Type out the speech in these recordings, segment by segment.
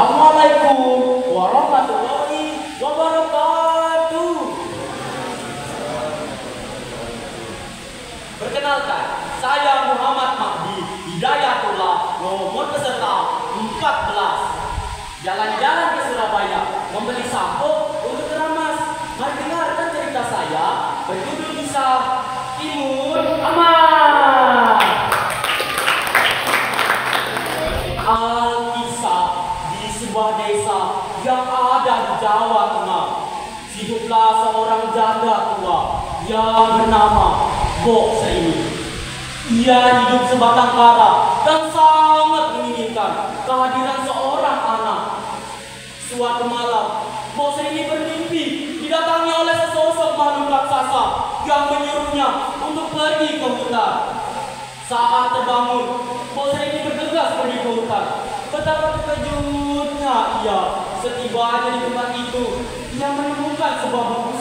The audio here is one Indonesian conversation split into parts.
Assalamualaikum warahmatullahi wabarakatuh. Perkenalkan, saya Muhammad Mahdi Hidayatullah, nomor peserta 14. Jalan-jalan ke Surabaya, membeli sampo untuk keramas. Mari dengarkan cerita saya, berjudul kisah Timun Aman. Alkisah di sebuah desa yang ada di Jawa Tengah. Hiduplah seorang janda tua yang bernama Bok Seini. Ia hidup sebatang kara dan sangat menginginkan kehadiran seorang anak. Suatu malam, Bok Seini bermimpi didatangi oleh sesosok makhluk raksasa yang menyuruhnya untuk pergi ke hutan. Saat terbangun, Bok Seini bergegas pergi ke hutan. Betapa terkejutnya ia setibanya di tempat itu. Ia menemukan sebuah buku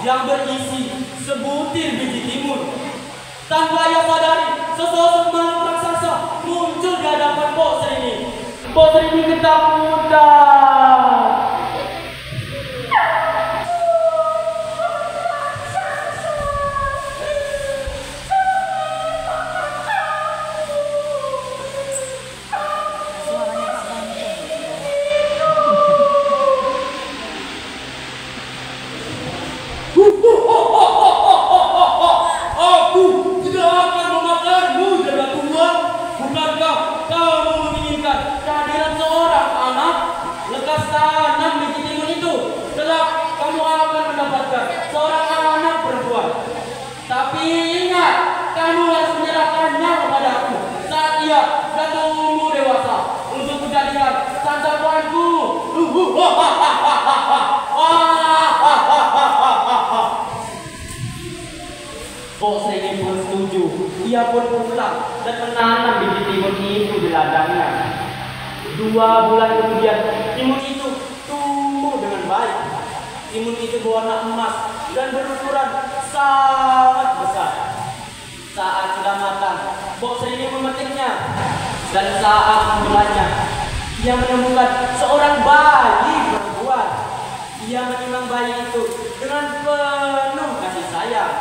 yang berisi sebutir biji timun. Tanpa ia sadari, sesosok makhluk raksasa muncul di hadapan Bok Seini. Bok Seini ketakutan. Tapi ingat, kamu harus menyerahkannya kepadaku saat ia sudah tumbuh dewasa untuk menjadikan santapanku. Bok Seini pun setuju. Ia pun pulang dan menanam biji timun itu di ladangnya. 2 bulan kemudian, timun itu tumbuh dengan baik. Timun itu berwarna emas dan berukuran sangat besar. Saat sudah matang, Bok Seini memetiknya. Dan saat memulainya, ia menemukan seorang bayi perempuan. Ia menimang bayi itu dengan penuh kasih sayang.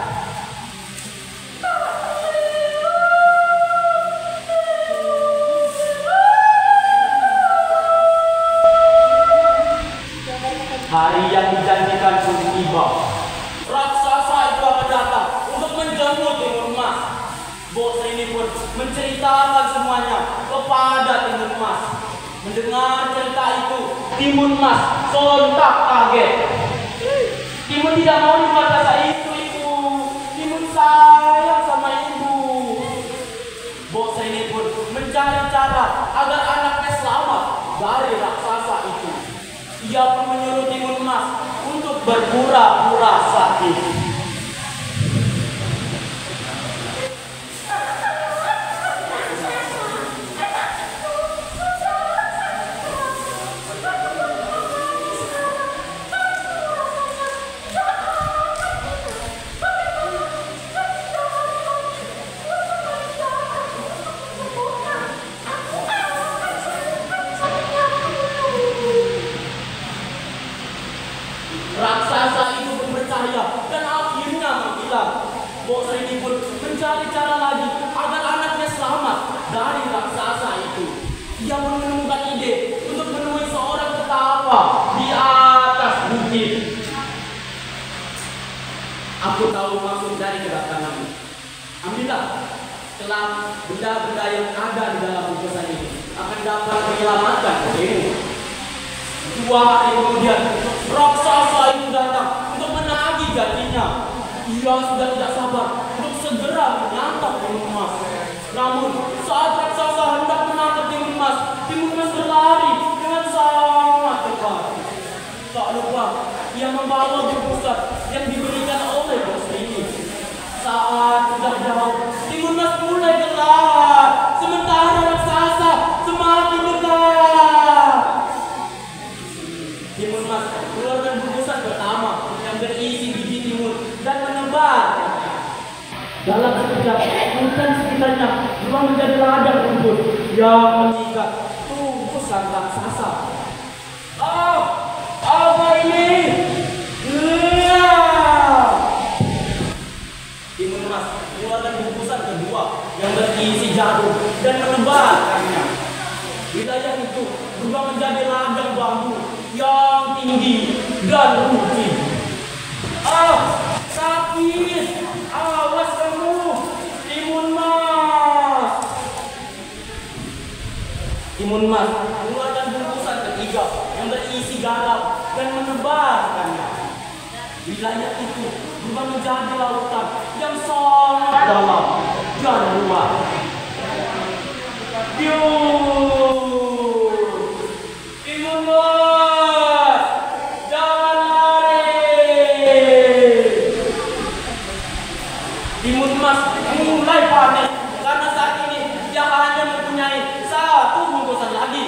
Hari yang dijanjikan pun tiba. Raksasa itu akan datang untuk menjemput timun emas. Bok Seini pun menceritakan semuanya kepada timun emas. Mendengar cerita itu, timun emas sontak kaget. Timun tidak mau di raksasa itu, Ibu. Timun sayang sama Ibu. Bok Seini pun mencari cara agar anaknya selamat dari raksasa itu. Ia pun menyuruh timun emas untuk berpura-pura sakit. Raksasa itu pun percaya dan akhirnya menghilang. Bok Seini pun mencari cara lagi agar anaknya selamat dari raksasa itu. Ia pun menemukan ide untuk menemui seorang petapa di atas bukit. Aku tahu maksud dari kedatanganmu. Ambillah, kelak benda-benda yang ada di dalam lukisan ini akan dapat menyelamatkan dirimu. 2 hari kemudian, raksasa itu datang untuk menagih janjinya. Ia sudah tidak sabar untuk segera menyantap timun emas. Namun, saat raksasa hendak menangkap timun emas berlari dengan sangat cepat. Tak lupa, ia membawa bungkusan yang diberikan oleh Bok Seini. Saat sudah jauh, timun emas mulai berlari, sementara raksasa semakin dekat. Timun emas keluarkan bungkusan pertama yang berisi biji timun dan menebar. Dalam sekejap, hutan sekitarnya berubah menjadi ladang rumput yang mengikat tubuh sang raksasa. dan menebarkannya. Wilayah itu berubah menjadi ladang bambu yang tinggi dan runcing. Sakit! Awas kamu, Timun Mas! Timun Mas mengeluarkan bungkusan ketiga yang berisi garam dan menebarkannya. Wilayah itu berubah menjadi lautan yang sangat dalam dan luas. Timun Mas, jangan lari! Timun Mas mulai panik karena saat ini dia hanya mempunyai satu bungkusan lagi.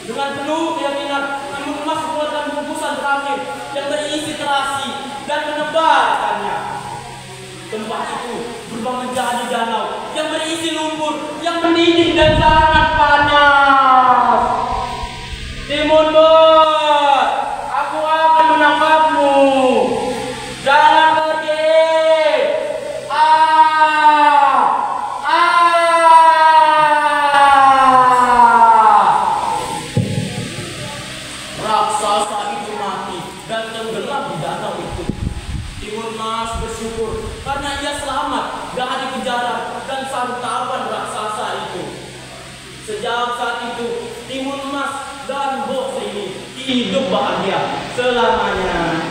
Dengan penuh keyakinan, Timun Mas mengeluarkan bungkusan terakhir yang berisi terasi dan menebarkannya. Tempat itu berubah menjadi danau yang berisi lumpur yang mendidih dan sangat panas. Timun Mas, aku akan menangkapmu. Jangan pergi. Raksasa itu mati dan tenggelam di danau itu. Timun Mas bersyukur karena ia selamat dari kejaran dan santapan raksasa itu. Sejak saat itu, Timun Mas dan bos ini hidup bahagia selamanya.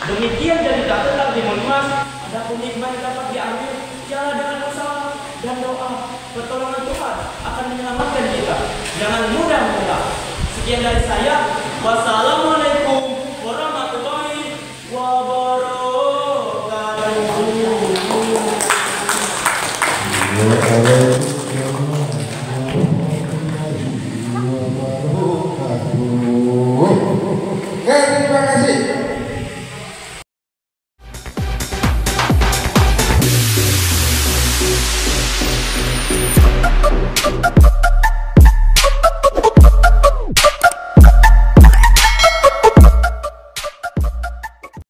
Demikian jadi tak tentang Timun Mas. Adapun hikmah yang dapat diambil ialah dengan usaha dan doa. Pertolongan Tuhan akan menyelamatkan kita. Jangan mudah-mudah. Sekian dari saya. Wassalamualaikum warahmatullahi Oke, terima kasih.